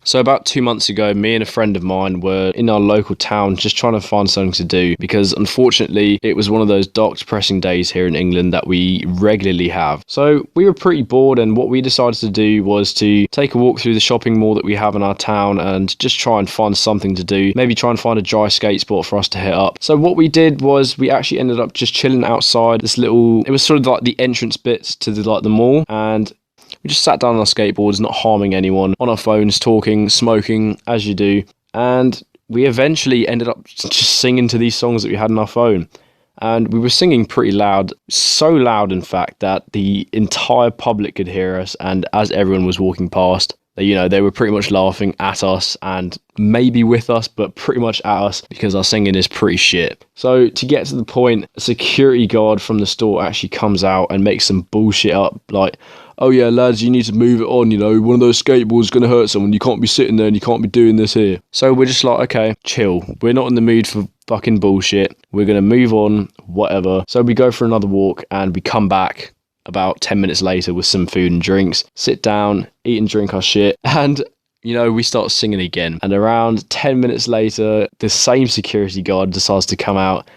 So about 2 months ago, me and a friend of mine were in our local town just trying to find something to do because unfortunately it was one of those dark, depressing days here in England that we regularly have. So we were pretty bored, and what we decided to do was to take a walk through the shopping mall that we have in our town and just try and find something to do. Maybe try and find a dry skate spot for us to hit up. So what we did was we actually ended up just chilling outside this little, it was sort of like the entrance bits to the mall, and we just sat down on our skateboards, not harming anyone, on our phones, talking, smoking, as you do. And we eventually ended up just singing to these songs that we had on our phone. And we were singing pretty loud, so loud, in fact, that the entire public could hear us. And as everyone was walking past, they were pretty much laughing at us and maybe with us, but pretty much at us because our singing is pretty shit. So to get to the point, a security guard from the store actually comes out and makes some bullshit up like, "Oh yeah, lads, you need to move it on, one of those skateboards is going to hurt someone. You can't be sitting there and you can't be doing this here." So we're just like, okay, chill. We're not in the mood for fucking bullshit. We're going to move on, whatever. So we go for another walk and we come back about 10 minutes later with some food and drinks, sit down, eat and drink our shit, and we start singing again. And around 10 minutes later, the same security guard decides to come out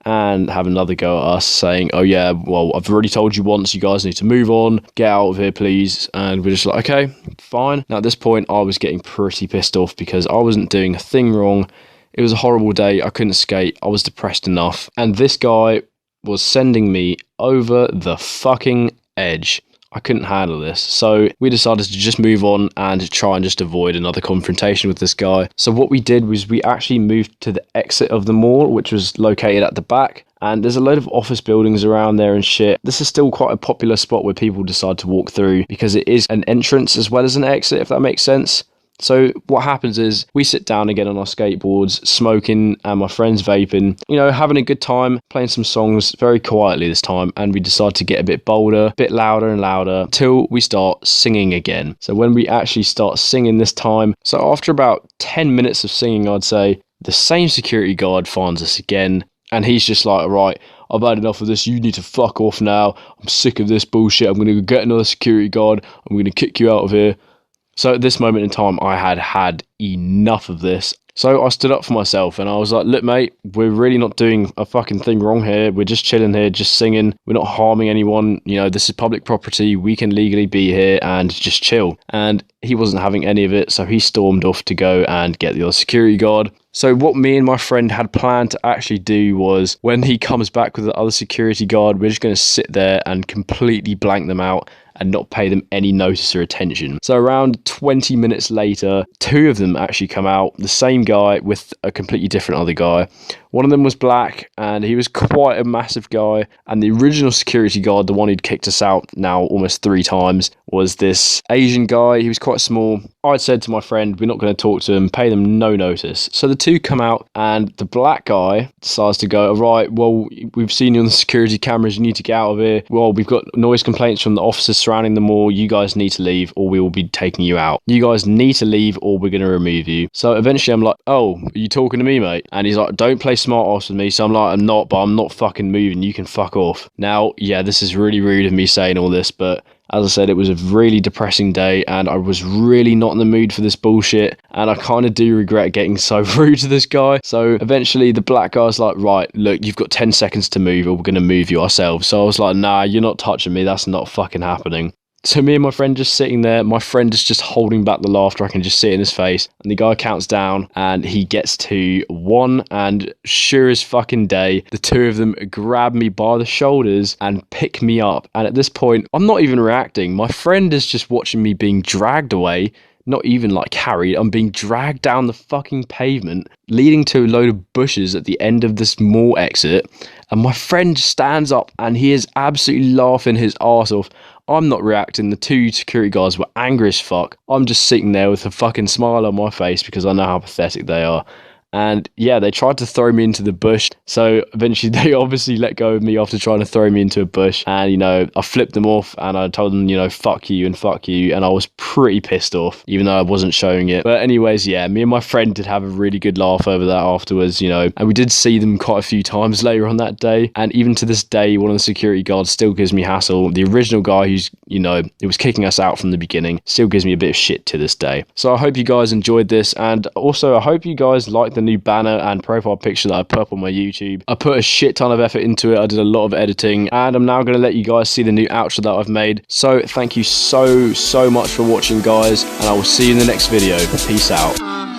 and have another go at us, saying, "Oh yeah, well, I've already told you once, you guys need to move on, get out of here please." And we're just like, okay, fine. Now at this point I was getting pretty pissed off because I wasn't doing a thing wrong. It was a horrible day, I couldn't skate, I was depressed enough, and this guy was sending me over the fucking edge. I couldn't handle this, so we decided to just move on and try and just avoid another confrontation with this guy. So what we did was we actually moved to the exit of the mall, which was located at the back, and there's a load of office buildings around there and shit. This is still quite a popular spot where people decide to walk through because it is an entrance as well as an exit, if that makes sense. So what happens is we sit down again on our skateboards, smoking, and my friend's vaping, having a good time, playing some songs very quietly this time, and we decide to get a bit bolder, a bit louder and louder, till we start singing again. So when we actually start singing this time, so after about 10 minutes of singing, I'd say, the same security guard finds us again, and he's just like, "Right, I've had enough of this, you need to fuck off now, I'm sick of this bullshit, I'm going to go get another security guard, I'm going to kick you out of here." So at this moment in time, I had enough of this. So I stood up for myself and I was like, "Look, mate, we're really not doing a fucking thing wrong here. We're just chilling here, just singing. We're not harming anyone. This is public property. We can legally be here and just chill." And he wasn't having any of it. So he stormed off to go and get the other security guard. So what me and my friend had planned to actually do was when he comes back with the other security guard, we're just going to sit there and completely blank them out and not pay them any notice or attention. So around 20 minutes later, two of them actually come out, the same guy with a completely different other guy. One of them was black and he was quite a massive guy, and the original security guard, the one who'd kicked us out now almost 3 times, was this Asian guy. He was quite small. I said to my friend, we're not going to talk to him, pay them no notice. So the two come out and the black guy decides to go, "Right, well, we've seen you on the security cameras, you need to get out of here. Well, we've got noise complaints from the officers surrounding the mall, you guys need to leave or we will be taking you out. You guys need to leave or we're going to remove you." So eventually I'm like, "Oh, are you talking to me, mate?" And he's like, "Don't play smart ass with me." So I'm like, "I'm not, but I'm not fucking moving, you can fuck off." Now, yeah, this is really rude of me saying all this, but as I said, it was a really depressing day and I was really not in the mood for this bullshit, and I kind of do regret getting so rude to this guy. So eventually the black guy's like, "Right, look, you've got 10 seconds to move or we're going to move you ourselves." So I was like, "Nah, you're not touching me, that's not fucking happening." So me and my friend just sitting there, my friend is just holding back the laughter, I can just see it in his face, and the guy counts down and he gets to 1, and sure as fucking day, the two of them grab me by the shoulders and pick me up. And at this point, I'm not even reacting, my friend is just watching me being dragged away, not even like carried, I'm being dragged down the fucking pavement, leading to a load of bushes at the end of this mall exit, and my friend stands up and he is absolutely laughing his arse off. I'm not reacting, the two security guards were angry as fuck. I'm just sitting there with a fucking smile on my face because I know how pathetic they are. And yeah, they tried to throw me into the bush. So eventually they obviously let go of me after trying to throw me into a bush. And, you know, I flipped them off and I told them, you know, fuck you and fuck you. And I was pretty pissed off, even though I wasn't showing it. But anyways, yeah, me and my friend did have a really good laugh over that afterwards, you know, and we did see them quite a few times later on that day. And even to this day, one of the security guards still gives me hassle. The original guy who's, you know, it was kicking us out from the beginning still gives me a bit of shit to this day. So I hope you guys enjoyed this, and also I hope you guys like the new banner and profile picture that I put up on my YouTube. I put a shit ton of effort into it. I did a lot of editing, and I'm now going to let you guys see the new outro that I've made. So thank you so much for watching, guys, and I will see you in the next video. Peace out.